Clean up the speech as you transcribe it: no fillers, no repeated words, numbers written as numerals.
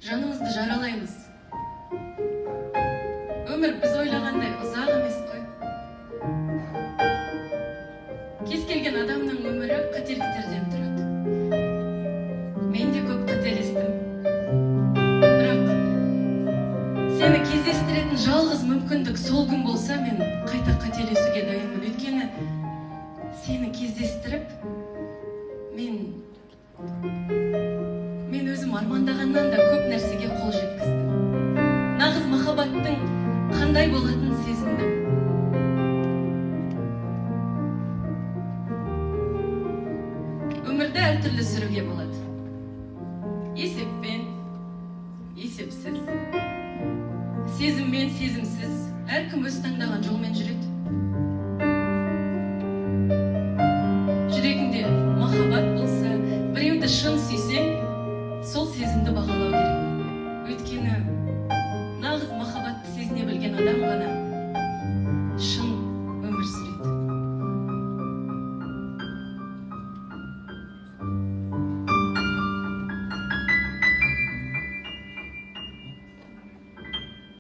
жаныңызды жаралаймыз. Өмір біз ойлағандай ұзақ емес қой. Кез келген адамның өмірі қателіктерден тұрады. Мен де көп қателестім. Бірақ сені кездестіретін жалғыз мүмкіндік сол күн болса, мен қайта қателесуге дайынмын. Өйткені сені кездестіріп, мен өзім армандағаннан да көп нәрсеге қол жеткіздім. Нағыз махаббаттың қандай болатынын сезіндім. Өмірді әртүрлі сүруге болады. Есеппен, есепсіз, сезіммен, сезімсіз. Әркім өз таңдаған жолмен жүреді.